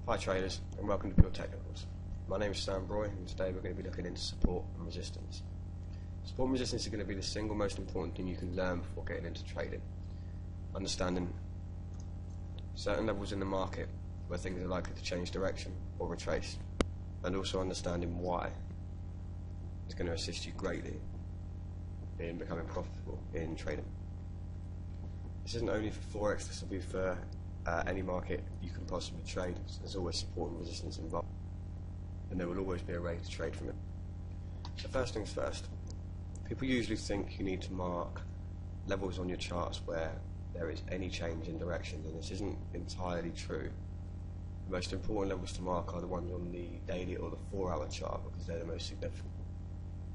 Hi traders, and welcome to Pure Technicals. My name is Sam Broy, and today we're going to be looking into support and resistance. Support and resistance is going to be the single most important thing you can learn before getting into trading. Understanding certain levels in the market where things are likely to change direction or retrace, and also understanding why is going to assist you greatly in becoming profitable in trading. This isn't only for Forex, this will be for any market you can possibly trade. So there's always support and resistance involved, and there will always be a way to trade from it. So first things first, people usually think you need to mark levels on your charts where there is any change in direction, and this isn't entirely true. The most important levels to mark are the ones on the daily or the 4-hour chart, because they're the most significant.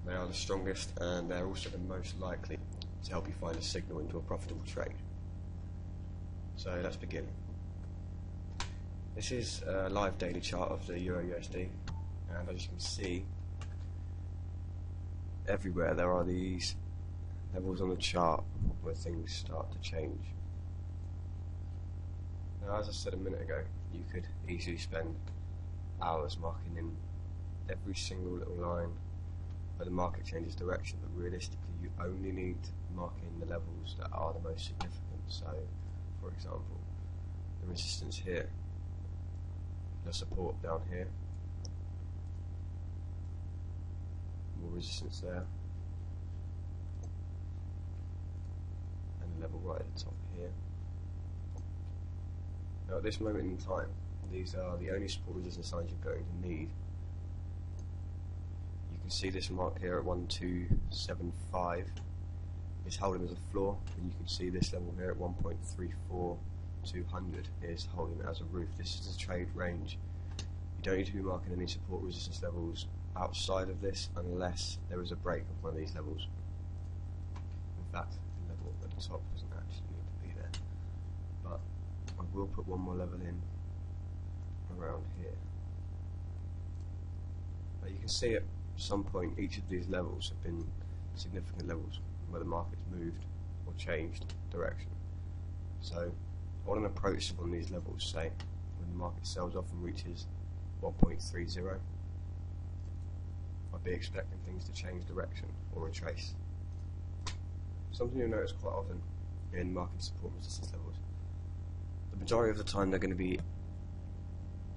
They are the strongest, and they're also the most likely to help you find a signal into a profitable trade. So let's begin. This is a live daily chart of the Euro USD, and as you can see, everywhere there are these levels on the chart where things start to change. Now, as I said a minute ago, you could easily spend hours marking in every single little line where the market changes direction, but realistically you only need to mark in the levels that are the most significant. So, for example, the resistance here, the support down here, more resistance there, and the level right at the top here. Now at this moment in time, these are the only support resistance lines you're going to need. You can see this mark here at 1275 is holding as a floor, and you can see this level here at 1.34200 is holding as a roof. This is the trade range. You don't need to be marking any support resistance levels outside of this unless there is a break of one of these levels. In fact, the level at the top doesn't actually need to be there, but I will put one more level in around here. Now you can see at some point each of these levels have been significant levels where the market's moved or changed direction. So on an approach on these levels, say when the market sells off and reaches 1.30, I'd be expecting things to change direction or retrace. Something you'll notice quite often in market support and resistance levels, the majority of the time they're going to be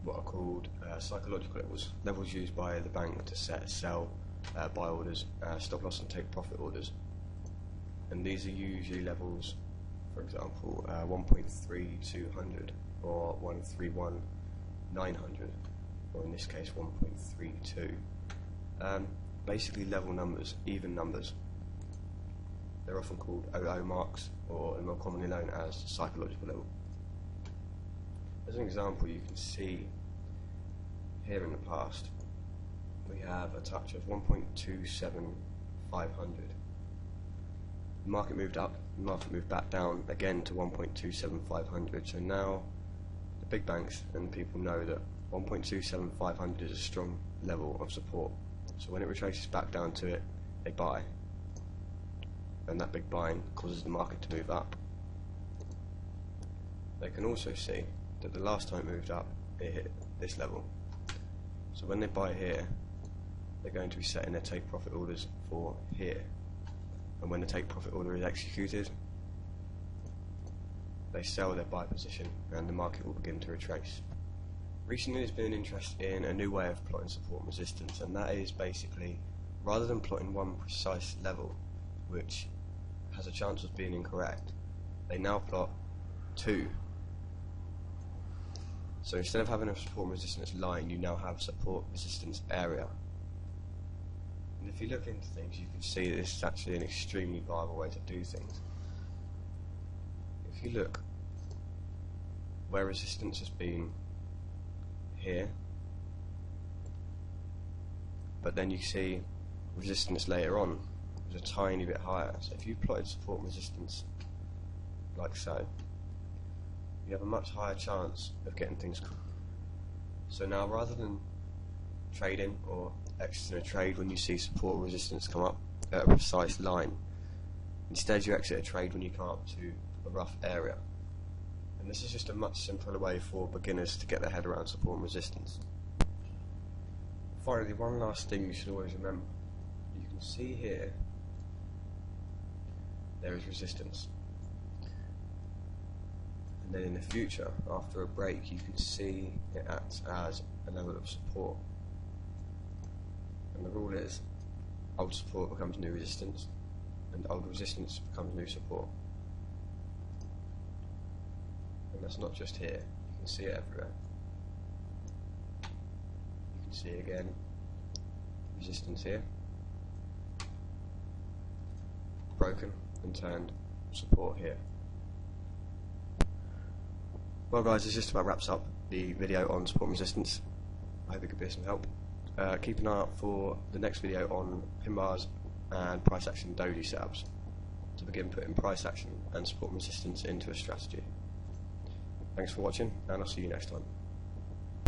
what are called psychological levels used by the bank to set sell, buy orders, stop loss and take profit orders. And these are usually levels, for example, 1.3200 or 131,900, or in this case 1.32. Basically level numbers, even numbers. They're often called OO marks, or more commonly known as psychological level. As an example, you can see here in the past we have a touch of 1.27500. The market moved up, the market moved back down again to 1.27500. So now the big banks and people know that 1.27500 is a strong level of support. So when it retraces back down to it, they buy, and that big buying causes the market to move up. They can also see that the last time it moved up, it hit this level. So when they buy here, they're going to be setting their take profit orders for here. And when the take profit order is executed, they sell their buy position and the market will begin to retrace. Recently there's been an interest in a new way of plotting support and resistance, and that is basically, rather than plotting one precise level which has a chance of being incorrect, they now plot two. So instead of having a support and resistance line, you now have a support resistance area. And if you look into things, you can see that this is actually an extremely viable way to do things. If you look where resistance has been here, but then you see resistance later on was a tiny bit higher. So if you plotted support and resistance like so, you have a much higher chance of getting things cool. So now, rather than trading or exiting a trade when you see support or resistance come up at a precise line, instead you exit a trade when you come up to a rough area. And this is just a much simpler way for beginners to get their head around support and resistance. Finally, one last thing you should always remember. You can see here there is resistance. And then in the future, after a break, you can see it acts as a level of support. And the rule is, old support becomes new resistance, and old resistance becomes new support. And that's not just here, you can see it everywhere. You can see again, resistance here, broken and turned support here. Well guys, this just about wraps up the video on support and resistance. I hope it could be of some help. Keep an eye out for the next video on pin bars and price action doji setups to begin putting price action and support and resistance into a strategy. Thanks for watching, and I'll see you next time.